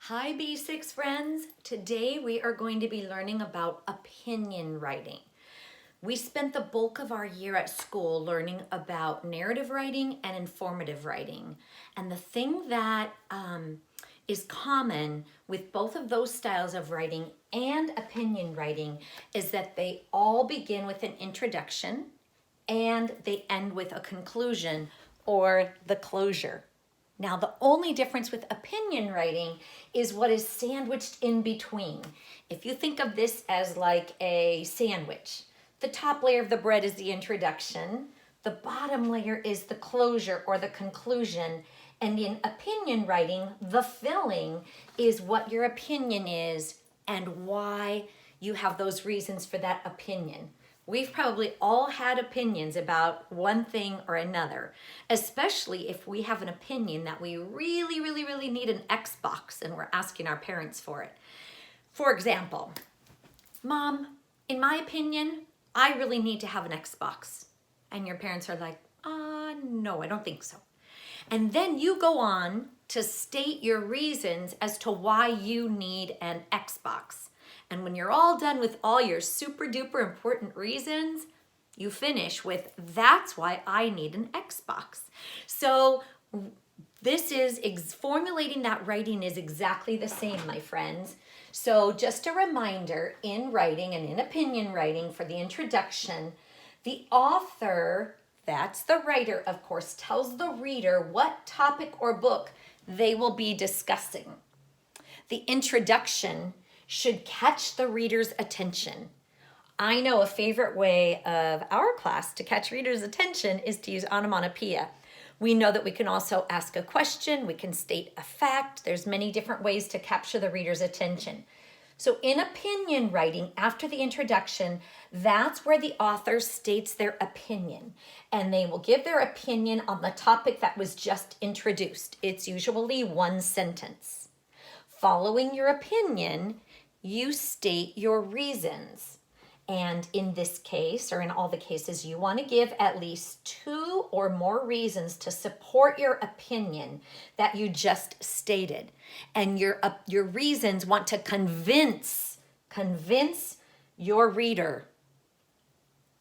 Hi B6 friends! Today we are going to be learning about opinion writing. We spent the bulk of our year at school learning about narrative writing and informative writing. And the thing that is common with both of those styles of writing and opinion writing is that they all begin with an introduction and they end with a conclusion or the closure. Now, the only difference with opinion writing is what is sandwiched in between. If you think of this as like a sandwich, the top layer of the bread is the introduction, the bottom layer is the closure or the conclusion, and in opinion writing, the filling is what your opinion is and why you have those reasons for that opinion. We've probably all had opinions about one thing or another, especially if we have an opinion that we really need an Xbox and we're asking our parents for it. For example, Mom, in my opinion, I really need to have an Xbox. And your parents are like, no, I don't think so. And then you go on to state your reasons as to why you need an Xbox. And when you're all done with all your super duper important reasons, you finish with, that's why I need an Xbox. So this is, formulating that writing is exactly the same, my friends. So just a reminder, in writing and in opinion writing for the introduction, the author, that's the writer, of course, tells the reader what topic or book they will be discussing. The introduction should catch the reader's attention. I know a favorite way of our class to catch readers' attention is to use onomatopoeia. We know that we can also ask a question, we can state a fact. There's many different ways to capture the reader's attention. So in opinion writing, after the introduction, that's where the author states their opinion. And they will give their opinion on the topic that was just introduced. It's usually one sentence. Following your opinion, you state your reasons. And in this case, or in all the cases, you want to give at least 2 or more reasons to support your opinion that you just stated. And your reasons want to convince your reader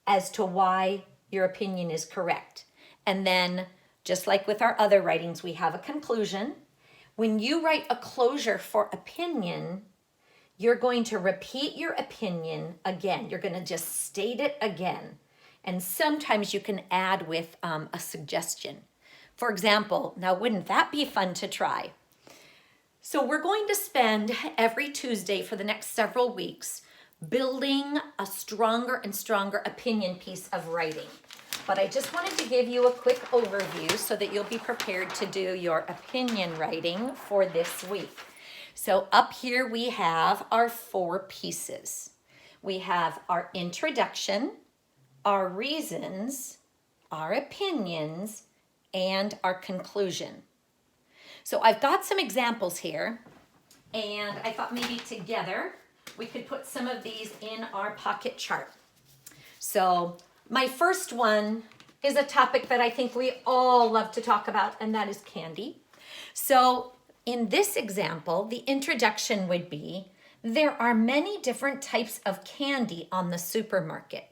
as to why your opinion is correct. And then, just like with our other writings, we have a conclusion. When you write a closure for opinion, you're going to repeat your opinion again. You're going to just state it again. And sometimes you can add with a suggestion. For example, now wouldn't that be fun to try? So we're going to spend every Tuesday for the next several weeks building a stronger and stronger opinion piece of writing. But I just wanted to give you a quick overview so that you'll be prepared to do your opinion writing for this week. So up here we have our 4 pieces. We have our introduction, our reasons, our opinions, and our conclusion. So I've got some examples here, and I thought maybe together we could put some of these in our pocket chart. So my first one is a topic that I think we all love to talk about, and that is candy. So in this example, the introduction would be, there are many different types of candy on the supermarket.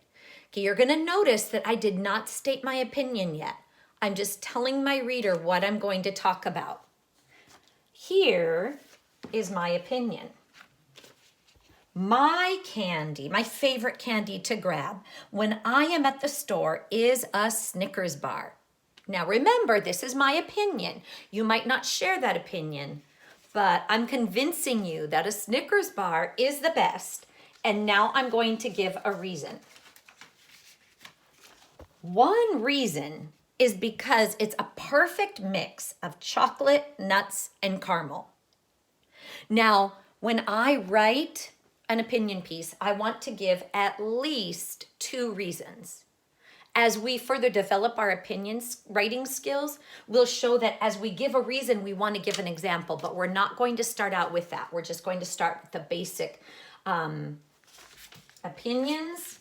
Okay, you're going to notice that I did not state my opinion yet. I'm just telling my reader what I'm going to talk about. Here is my opinion. My candy, my favorite candy to grab when I am at the store is a Snickers bar. Now remember, this is my opinion. You might not share that opinion, but I'm convincing you that a Snickers bar is the best, and now I'm going to give a reason. One reason is because it's a perfect mix of chocolate, nuts, and caramel. Now, when I write an opinion piece, I want to give at least 2 reasons. As we further develop our opinions writing skills, we'll show that as we give a reason, we want to give an example, but we're not going to start out with that. We're just going to start with the basic opinions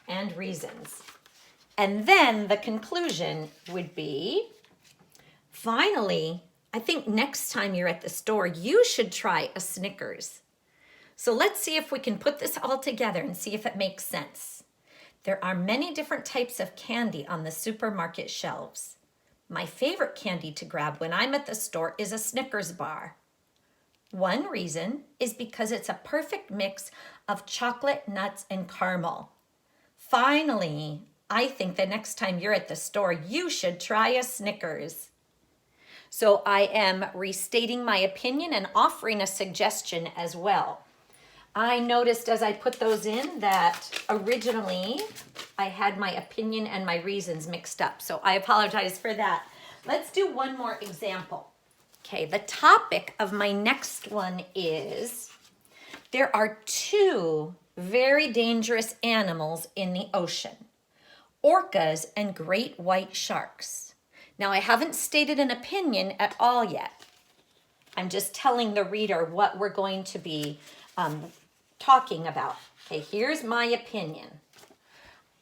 and reasons. And then the conclusion would be, finally, I think next time you're at the store, you should try a Snickers. So let's see if we can put this all together and see if it makes sense. There are many different types of candy on the supermarket shelves. My favorite candy to grab when I'm at the store is a Snickers bar. One reason is because it's a perfect mix of chocolate, nuts, and caramel. Finally, I think the next time you're at the store, you should try a Snickers. So I am restating my opinion and offering a suggestion as well. I noticed as I put those in that originally I had my opinion and my reasons mixed up. So I apologize for that. Let's do one more example. Okay, the topic of my next one is there are two very dangerous animals in the ocean, orcas and great white sharks. Now, I haven't stated an opinion at all yet. I'm just telling the reader what we're going to be talking about. Okay, here's my opinion.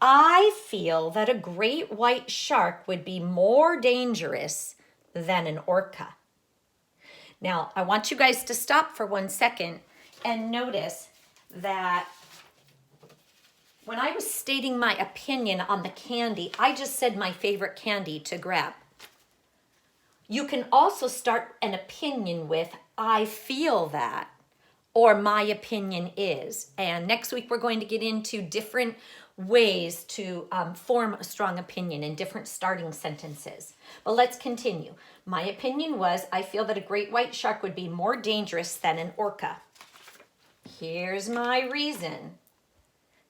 I feel that a great white shark would be more dangerous than an orca. Now, I want you guys to stop for 1 second and notice that when I was stating my opinion on the candy, I just said my favorite candy to grab. You can also start an opinion with, I feel that, or my opinion is. And next week, we're going to get into different ways to form a strong opinion in different starting sentences. But let's continue. My opinion was, I feel that a great white shark would be more dangerous than an orca. Here's my reason.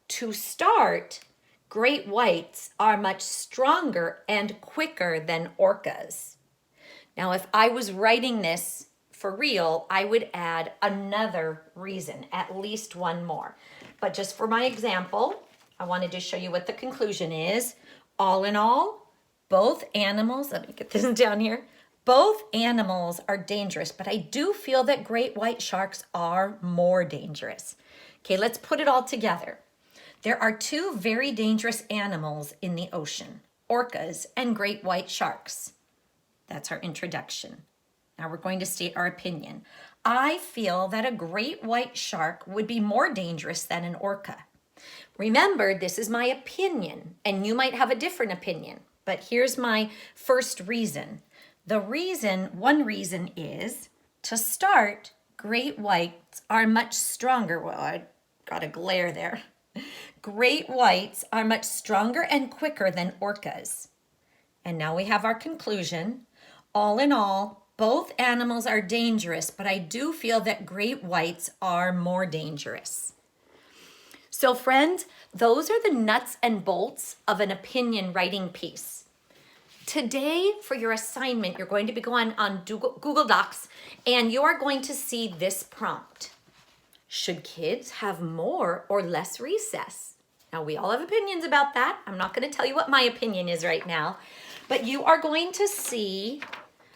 To start, great whites are much stronger and quicker than orcas. Now, if I was writing this for real, I would add another reason, at least one more. But just for my example, I wanted to show you what the conclusion is. All in all, both animals, let me get this down here. Both animals are dangerous, but I do feel that great white sharks are more dangerous. Okay, let's put it all together. There are two very dangerous animals in the ocean, orcas and great white sharks. That's our introduction. Now we're going to state our opinion. I feel that a great white shark would be more dangerous than an orca. Remember, this is my opinion, and you might have a different opinion, but here's my first reason. One reason is, to start, great whites are much stronger. Well, I got a glare there. Great whites are much stronger and quicker than orcas. And now we have our conclusion. All in all, both animals are dangerous, but I do feel that great whites are more dangerous. So friends, those are the nuts and bolts of an opinion writing piece. Today, for your assignment, you're going to be going on Google Docs, and you are going to see this prompt. Should kids have more or less recess? Now, we all have opinions about that. I'm not going to tell you what my opinion is right now, but you are going to see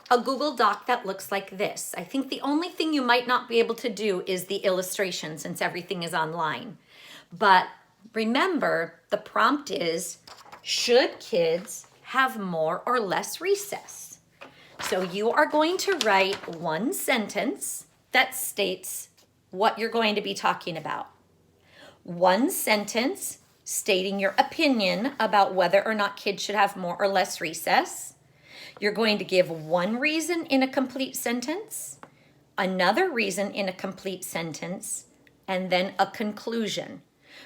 a Google Doc that looks like this. I think the only thing you might not be able to do is the illustration since everything is online. But remember, the prompt is, should kids have more or less recess? So you are going to write one sentence that states what you're going to be talking about. One sentence stating your opinion about whether or not kids should have more or less recess. You're going to give one reason in a complete sentence, another reason in a complete sentence, and then a conclusion.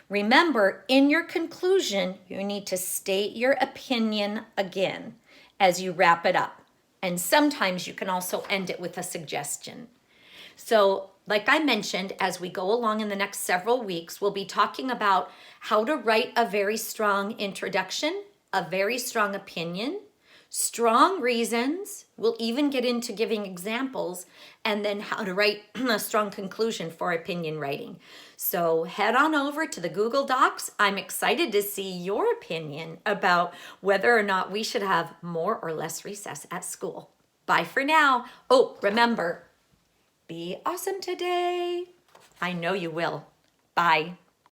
Remember, in your conclusion, you need to state your opinion again as you wrap it up. And sometimes you can also end it with a suggestion. So, like I mentioned, as we go along in the next several weeks, we'll be talking about how to write a very strong introduction, a very strong opinion, strong reasons. We'll even get into giving examples, and then how to write a strong conclusion for opinion writing. So head on over to the Google Docs. I'm excited to see your opinion about whether or not we should have more or less recess at school. Bye for now. Oh, remember, be awesome today. I know you will. Bye.